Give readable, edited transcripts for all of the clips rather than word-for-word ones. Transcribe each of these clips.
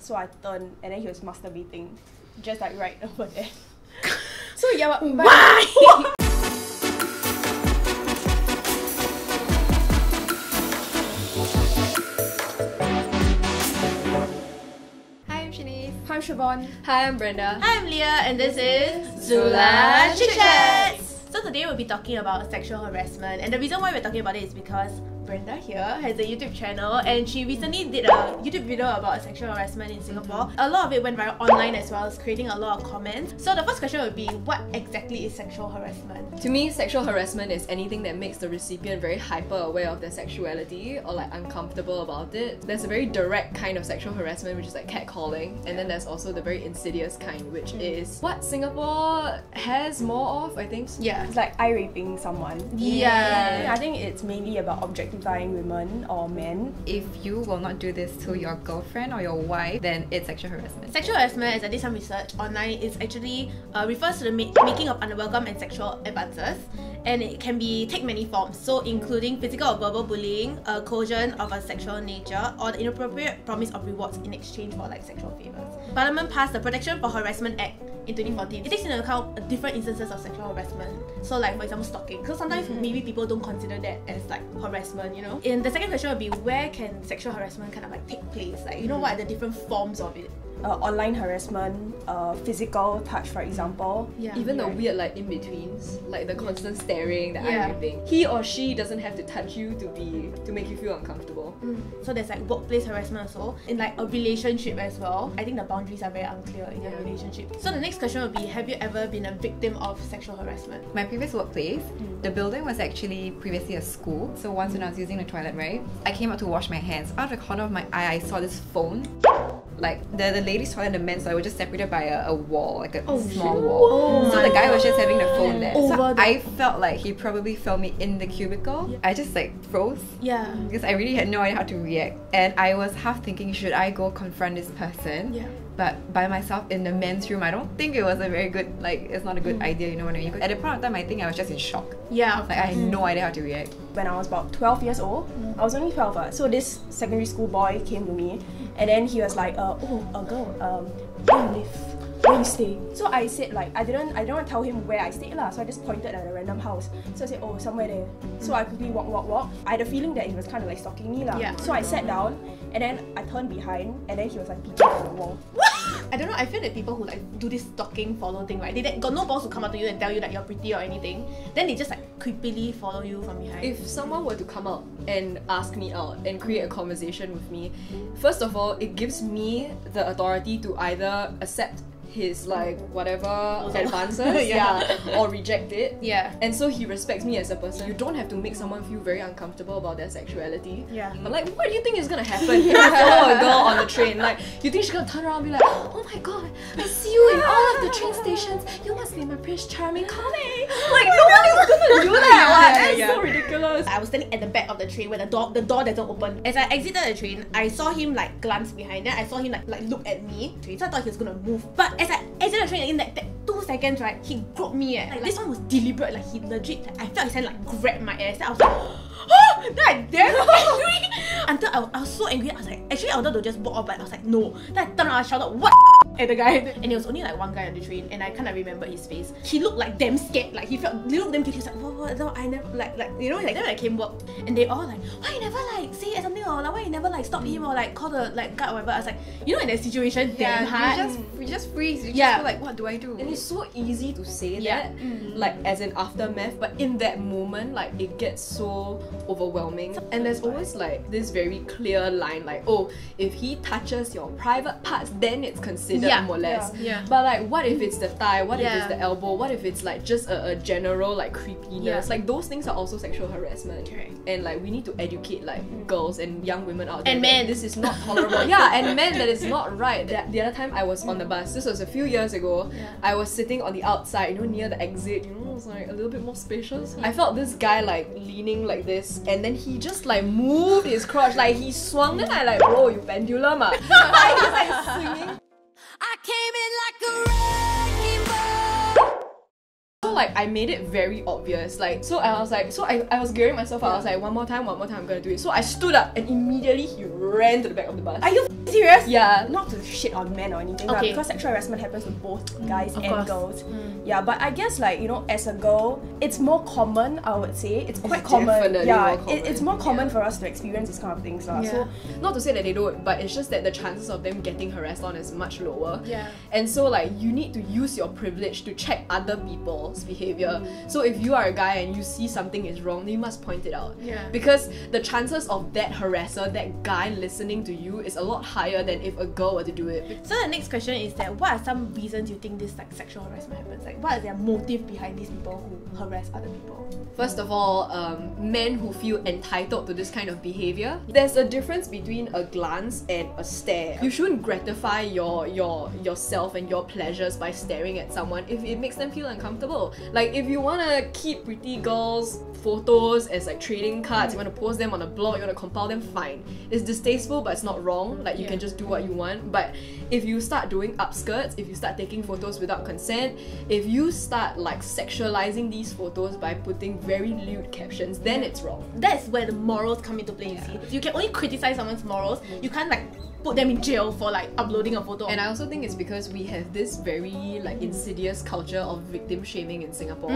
So I turned and then he was masturbating, just like right over there. So yeah, but why? I'm Siobhan. Hi, I'm Brenda. Hi, I'm Leah, and this is ZULA ChickChats. So today we'll be talking about sexual harassment, and the reason why we're talking about it is because Brenda here has a YouTube channel, and she recently did a YouTube video about sexual harassment in Singapore. A lot of it went viral online as well as creating a lot of comments. So the first question would be, what exactly is sexual harassment? To me, sexual harassment is anything that makes the recipient very hyper aware of their sexuality or like uncomfortable about it. There's a very direct kind of sexual harassment, which is like catcalling, and then there's also the very insidious kind, which is what Singapore has more of, I think. Yeah, it's like eye raping someone. Yeah. I think it's mainly about objectifying women or men. If you will not do this to your girlfriend or your wife, then it's sexual harassment. Sexual harassment, as I did some research online, is actually refers to the making of unwelcome and sexual advances, and it can take many forms, so including physical or verbal bullying, coercion of a sexual nature, or the inappropriate promise of rewards in exchange for like sexual favors. Parliament passed the Protection for Harassment Act in 2014. It takes into account different instances of sexual harassment. So like for example stalking, because sometimes maybe people don't consider that as like harassment, you know. And the second question would be, where can sexual harassment kind of like take place? Like, you know, what are the different forms of it? Online harassment, physical touch, for example. Yeah. Even the weird like in-betweens, like the constant staring, the eye raping. He or she doesn't have to touch you to make you feel uncomfortable. So there's like workplace harassment also. In like a relationship as well, I think the boundaries are very unclear in a relationship. So the next question would be, have you ever been a victim of sexual harassment? My previous workplace, the building was actually previously a school. So once when I was using the toilet, right, I came out to wash my hands. Out of the corner of my eye, I saw this phone. Like the ladies' toilet and the men's toilet were just separated by a wall, like a small wall. So the guy was just having the phone there. So I felt like he probably felt me in the cubicle. I just like froze. Yeah. Because I really had no idea how to react. And I was half thinking, should I go confront this person? Yeah. But by myself in the men's room, I don't think it was a very good, like, it's not a good idea, you know what I mean? At the point of time, I think I was just in shock. Yeah. Like, I had no idea how to react. When I was about 12 years old, I was only 12, so this secondary school boy came to me, and then he was like, oh, a girl, where you live? Where you stay? So I said like, I didn't want to tell him where I stayed lah, so I just pointed at a random house. So I said, oh, somewhere there. So I quickly walk. I had a feeling that he was kind of like stalking me lah. Yeah. So I sat down, and then I turned behind, and then he was like peeking on the wall. I don't know, I feel that people who like do this stalking follow thing, right? They got no balls to come up to you and tell you that you're pretty or anything. Then they just like creepily follow you from behind. If someone were to come out and ask me out and create a conversation with me, first of all, it gives me the authority to either accept his like whatever advances or reject it. Yeah. And so he respects me as a person. You don't have to make someone feel very uncomfortable about their sexuality. Yeah. I'm like, what do you think is gonna happen if you follow a girl on the train? Like, you think she's gonna turn around and be like, oh my god, I see you in all of the train stations. You must be my Prince Charming colleague. Like, nobody's gonna do that. That's so ridiculous. I was standing at the back of the train where the door doesn't open. As I exited the train, I saw him like glance behind. Then I saw him like look at me. So I thought he was gonna move. But as I exited the train in that 2 seconds, right, he grabbed me. Like this one was deliberate. Like he legit. Like, I felt his hand like grab my ass. Then I was like, oh! Then I damn angry. Until I was so angry. I was like, actually I wanted to just walk off, but I was like, no. Then I turned around, I shouted, what? At the guy, and there was only like one guy on the train, and I kind of remember his face. He looked like damn scared, like he looked damn cute. He was like, what? No, I never like you know, like then when I came work, and they all like, why you never like say something, or like why you never like stop him or like call the like guard or whatever. I was like, you know, in that situation, damn hard. You just freeze. You just feel like, what do I do? And it's so easy to say that, like as an aftermath, but in that moment, like it gets so overwhelming. And there's always like this very clear line, like, oh, if he touches your private parts, then it's considered molest. Yeah. But like, what if it's the thigh? What if it's the elbow? What if it's like just a general like creepiness? Like those things are also sexual harassment. Correct. And like we need to educate like girls and young women out there. And men. This is not tolerable. And men, that is not right. The other time I was on the bus, this was a few years ago, I was sitting on the outside, you know, near the exit, you know, it was like a little bit more spacious. I felt this guy like leaning like this, and then he just like moved his crotch, like he swung, then I like, bro, you pendulum ah. He's like swinging. I came in like a wrecking ball. So like I made it very obvious, like, so I was like, I was gearing myself up. I was like, one more time I'm gonna do it. So I stood up and immediately he ran to the back of the bus. Are you Serious? Yeah. Not to shit on men or anything, Okay. because sexual harassment happens to both guys Of and course. girls. Yeah, but I guess like, you know, as a girl, it's more common, I would say. It's quite common. Definitely Yeah, more common. it's more common for us to experience these kind of things. Yeah. So Not to say that they don't, but it's just that the chances of them getting harassed on is much lower. Yeah. And so like you need to use your privilege to check other people's behavior. So if you are a guy and you see something is wrong, then you must point it out. Yeah. Because the chances of that harasser, that guy listening to you is a lot higher than if a girl were to do it. So the next question is that what are some reasons you think this like sexual harassment happens? Like what is their motive behind these people who harass other people? First of all, men who feel entitled to this kind of behavior. There's a difference between a glance and a stare. You shouldn't gratify yourself and your pleasures by staring at someone if it makes them feel uncomfortable. Like if you wanna keep pretty girls' photos as like trading cards, you wanna post them on a blog, you wanna compile them, fine. It's distasteful, but it's not wrong. Like you can just do what you want. But if you start doing upskirts, if you start taking photos without consent, if you start like sexualizing these photos by putting very lewd captions, then it's wrong. That's where the morals come into play, you see. You can only criticize someone's morals. You can't like put them in jail for like uploading a photo. And I also think it's because we have this very like insidious culture of victim shaming in Singapore.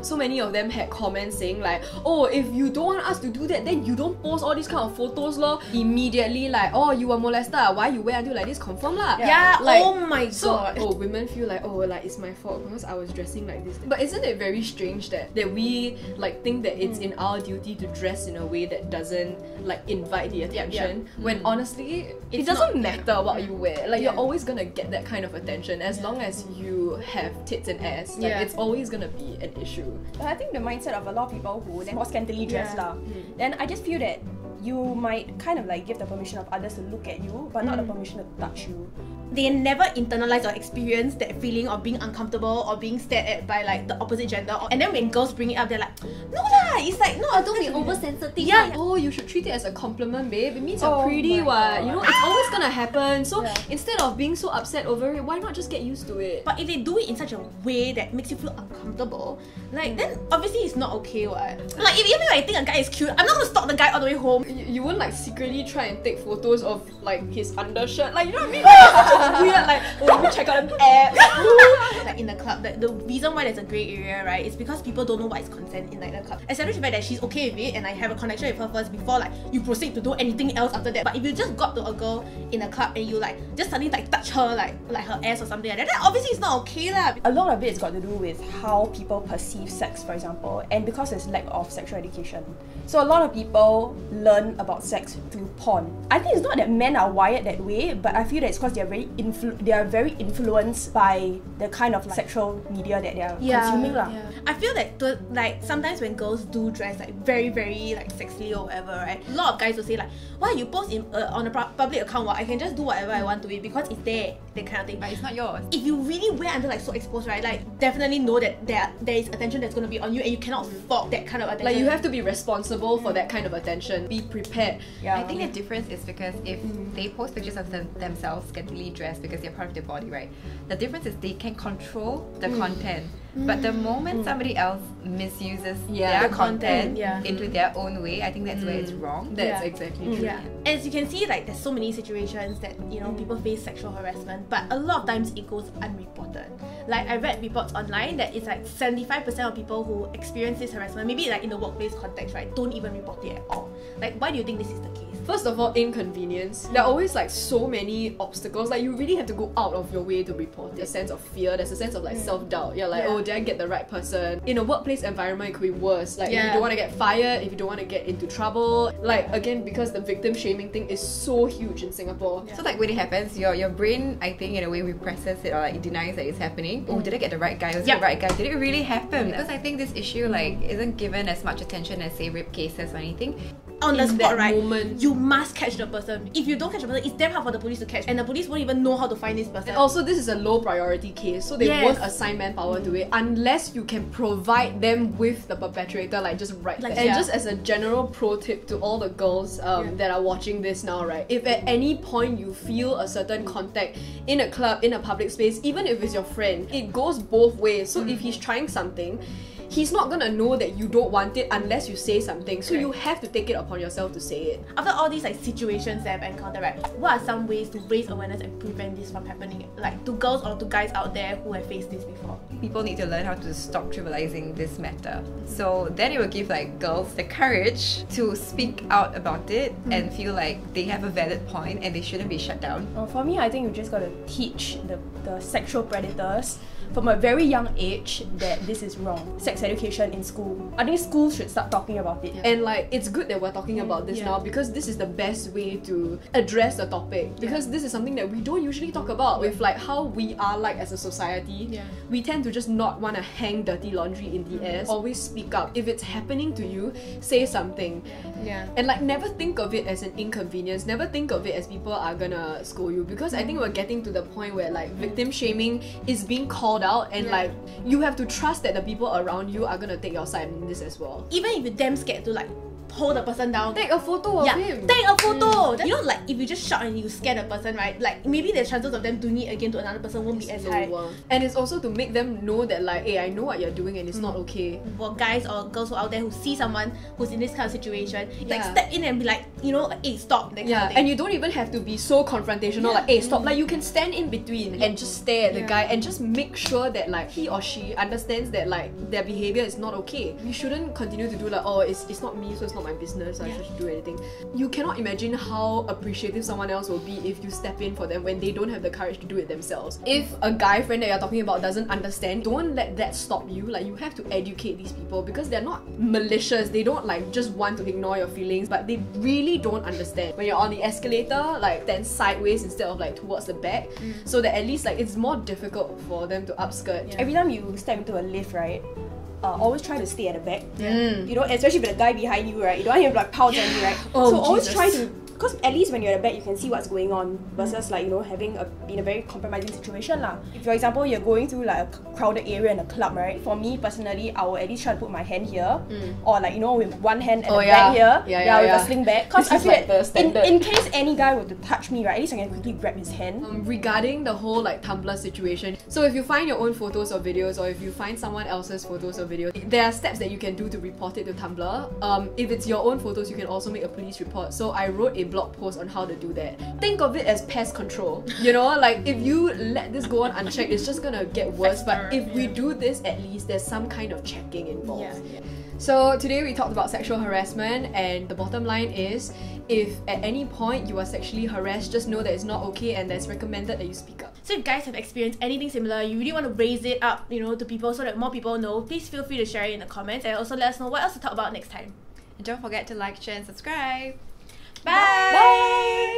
So many of them had comments saying like, oh, if you don't want us to do that, then you don't post all these kind of photos lor. Immediately like, oh, you were molested, why you wear until like this, confirm lah. yeah, Like, oh my so, god. oh, women feel like, oh, like it's my fault because I was dressing like this. But isn't it very strange that we like think that it's in our duty to dress in a way that doesn't like invite the attention when honestly it doesn't matter what you wear. Like you're always gonna get that kind of attention as long as you have tits and ass. Like it's always gonna be an issue. But I think the mindset of a lot of people who then more scantily dressed then I just feel that you might kind of like give the permission of others to look at you, but not the permission to touch you. They never internalize or experience that feeling of being uncomfortable or being stared at by like the opposite gender. And then when girls bring it up, they're like, no lah, it's like, no, don't be oversensitive. Yeah. Oh, you should treat it as a compliment, babe. It means you're pretty, what? You know, it's always gonna happen. So instead of being so upset over it, why not just get used to it? But if they do it in such a way that makes you feel uncomfortable, like then obviously it's not okay, what? Like if even if I think a guy is cute, I'm not gonna stalk the guy all the way home. You won't like secretly try and take photos of like his undershirt, like you know what I mean? Like, weird, like, oh, let me check out an abs. Like in the club, the reason why there's a grey area, right, is because people don't know what is consent in like the club. Establish the fact that she's okay with it and I have a connection with her first before like you proceed to do anything else after that. But if you just got to a girl in a club and you like just suddenly like touch her like her ass or something like that, then obviously it's not okay lah. A lot of it has got to do with how people perceive sex, for example, and because there's lack of sexual education. So a lot of people learn about sex through porn. I think it's not that men are wired that way, but I feel that it's because they are very influenced by the kind of like, sexual media that they are consuming lah. I feel that like sometimes when girls do dress like very like sexily or whatever, right, a lot of guys will say like, why you post in on a public account, I can just do whatever I want to it because it's there, that kind of thing. But it's not yours. If you really wear until like so exposed, right, like definitely know that there is attention that's going to be on you and you cannot fault that kind of attention. Like you have to be responsible for that kind of attention. Be prepared. I think the difference is because if they post pictures of themselves scantily dressed because they're part of their body, right? The difference is they can control the content. But the moment somebody else misuses their content into their own way, I think that's where it's wrong. That's exactly true. As you can see, like there's so many situations that people face sexual harassment, but a lot of times it goes unreported. Like I read reports online that it's like 75% of people who experience this harassment, maybe like in the workplace context, right, don't even report it at all. Like why do you think this is the case? First of all, inconvenience. There are always like so many obstacles. Like you really have to go out of your way to report it. There's a sense of fear. There's a sense of like self-doubt. You're like, oh, did I get the right person? In a workplace environment, it could be worse. Like if you don't want to get fired, if you don't want to get into trouble. Like again, because the victim shaming thing is so huge in Singapore. So like when it happens, your brain, I think in a way represses it or like denies that it's happening. Oh, did I get the right guy? Was it the right guy? Did it really happen? Because I think this issue like isn't given as much attention as say rape cases or anything. On the spot, right, moment, you must catch the person. If you don't catch the person, it's damn hard for the police to catch, and the police won't even know how to find this person. And also, this is a low priority case, so they won't assign manpower to it unless you can provide them with the perpetrator, like just right there. And just as a general pro tip to all the girls that are watching this now, right, if at any point you feel a certain contact in a club, in a public space, even if it's your friend, it goes both ways. So if he's trying something he's not gonna know that you don't want it unless you say something. So you have to take it upon yourself to say it. After all these like situations that I've encountered, right, what are some ways to raise awareness and prevent this from happening? Like to girls or to guys out there who have faced this before? People need to learn how to stop trivializing this matter. So then it will give like girls the courage to speak out about it and feel like they have a valid point and they shouldn't be shut down. For me, I think you just gotta teach the sexual predators from a very young age that this is wrong. Sex education in school. I think schools should start talking about it. And like, it's good that we're talking about this now, because this is the best way to address the topic, because this is something that we don't usually talk about with like how we are like as a society. We tend to just not want to hang dirty laundry in the air. Always speak up. If it's happening to you, say something. And like, never think of it as an inconvenience. Never think of it as people are gonna scold you, because I think we're getting to the point where like victim shaming is being called out, and like, you have to trust that the people around you are gonna take your side in this as well. Even if you're damn scared to like hold the person down, take a photo of him. Take a photo. You know, like if you just shout and you scare the person, right? Like maybe the chances of them doing it again to another person won't be as high. And it's also to make them know that like, hey, I know what you're doing and it's not okay. For guys or girls who are out there who see someone who's in this kind of situation, like step in and be like, you know, hey, stop. That kind of thing. And you don't even have to be so confrontational, like, hey, stop. Like, you can stand in between and just stare at the guy and just make sure that like he or she understands that like their behavior is not okay. You shouldn't continue to do like, oh, it's not me, so it's not my business. I should do anything. You cannot imagine how appreciative someone else will be if you step in for them when they don't have the courage to do it themselves. If a guy friend that you're talking about doesn't understand, don't let that stop you. Like, you have to educate these people, because they're not malicious. They don't like just want to ignore your feelings, but they really don't understand. When you're on the escalator, like, stand sideways instead of like towards the back, so that at least like it's more difficult for them to upskirt. Every time you step into a lift, right, always try to stay at the back. You know, especially with the guy behind you, right? You don't want him to like pounce on you, right? So always try to, because at least when you're at the back, you can see what's going on, versus like, you know, having in a very compromising situation lah. If, for example, you're going through like a crowded area in a club, right? For me personally, I will at least try to put my hand here, or like, you know, with one hand at the back here, with a sling bag. Because I feel like in case any guy were to touch me, right, at least I can quickly grab his hand. Regarding the whole like Tumblr situation, so if you find your own photos or videos, or if you find someone else's photos or videos, there are steps that you can do to report it to Tumblr. If it's your own photos, you can also make a police report. So I wrote a blog post on how to do that. Think of it as pest control. You know, like, if you let this go on unchecked, it's just gonna get worse. But if we do this, at least there's some kind of checking involved. So today we talked about sexual harassment, and the bottom line is, if at any point you are sexually harassed, just know that it's not okay and that it's recommended that you speak up. So if guys have experienced anything similar, you really want to raise it up, you know, to people so that more people know, please feel free to share it in the comments, and also let us know what else to talk about next time. And don't forget to like, share and subscribe. Bye!